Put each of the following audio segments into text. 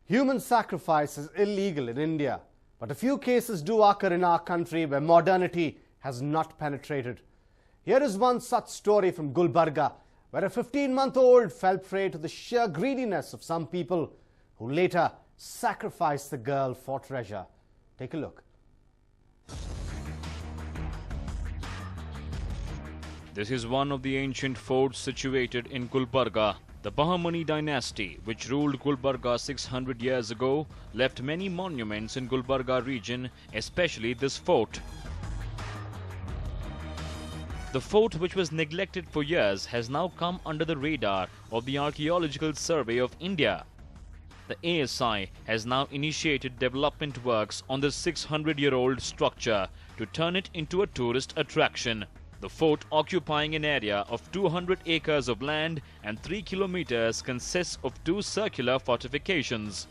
Human sacrifice is illegal in India, but a few cases do occur in our country where modernity has not penetrated. Here is one such story from Gulbarga, where a 15-month-old fell prey to the sheer greediness of some people who later sacrificed the girl for treasure. Take a look. This is one of the ancient forts situated in Gulbarga. The Bahmani dynasty, which ruled Gulbarga 600 years ago, left many monuments in Gulbarga region, especially this fort. The fort, which was neglected for years, has now come under the radar of the Archaeological Survey of India. The ASI has now initiated development works on this 600-year-old structure to turn it into a tourist attraction. The fort, occupying an area of 200 acres of land and 3 kilometers, consists of 2 circular fortifications.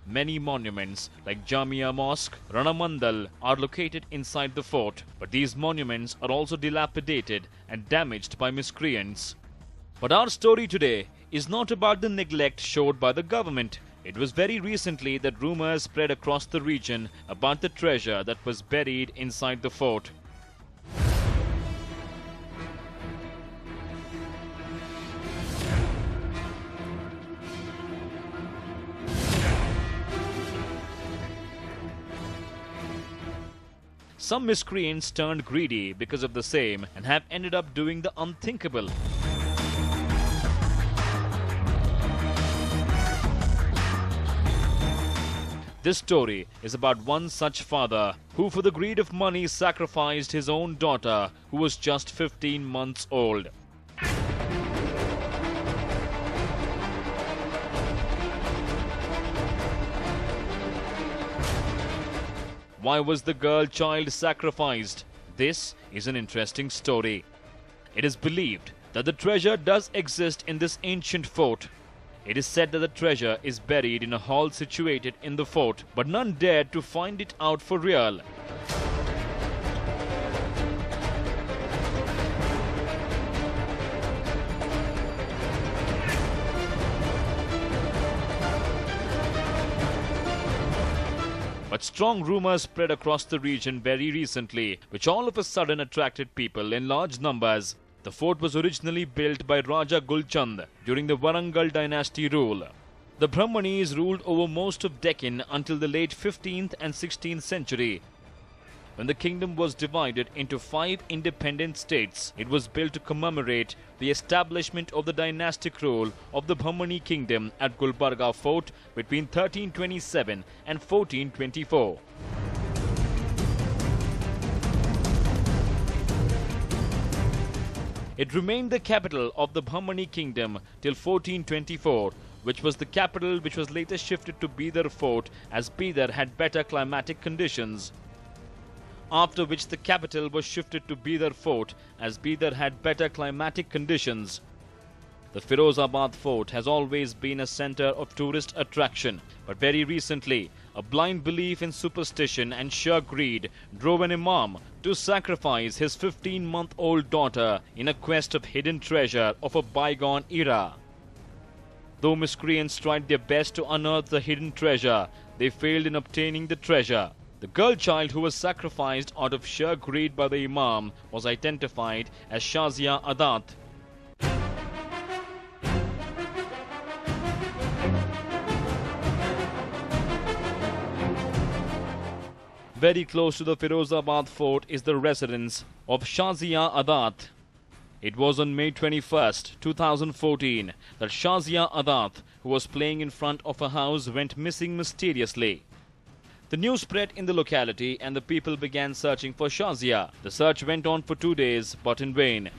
Many monuments like Jamia Mosque, Ranamandal are located inside the fort, but these monuments are also dilapidated and damaged by miscreants. But our story today is not about the neglect showed by the government. It was very recently that rumors spread across the region about the treasure that was buried inside the fort. Some miscreants turned greedy because of the same and have ended up doing the unthinkable. This story is about one such father who, for the greed of money, sacrificed his own daughter, who was just 15 months old. Why was the girl child sacrificed? This is an interesting story. It is believed that the treasure does exist in this ancient fort. It is said that the treasure is buried in a hall situated in the fort, but none dared to find it out for real. But strong rumors spread across the region very recently, which all of a sudden attracted people in large numbers. The fort was originally built by Raja Gulchand during the Warangal dynasty rule. The Brahmanis ruled over most of Deccan until the late 15th and 16th century. When the kingdom was divided into 5 independent states, it was built to commemorate the establishment of the dynastic rule of the Brahmani kingdom at Gulbarga fort between 1327 and 1424. It remained the capital of the Brahmani kingdom till 1424, which was the capital which was later shifted to Bidar fort as Bidar had better climatic conditions. After which the capital was shifted to Bidar fort as Bidar had better climatic conditions. The Firozabad fort has always been a center of tourist attraction, but very recently, a blind belief in superstition and sheer greed drove an imam to sacrifice his 15-month-old daughter in a quest of hidden treasure of a bygone era. Though miscreants tried their best to unearth the hidden treasure, they failed in obtaining the treasure. The girl child who was sacrificed out of sheer greed by the imam was identified as Shazia Adat. Very close to the Firozabad fort is the residence of Shazia Adat. It was on May 21st, 2014 that Shazia Adat, who was playing in front of a house, went missing mysteriously. The news spread in the locality and the people began searching for Shazia. The search went on for 2 days, but in vain.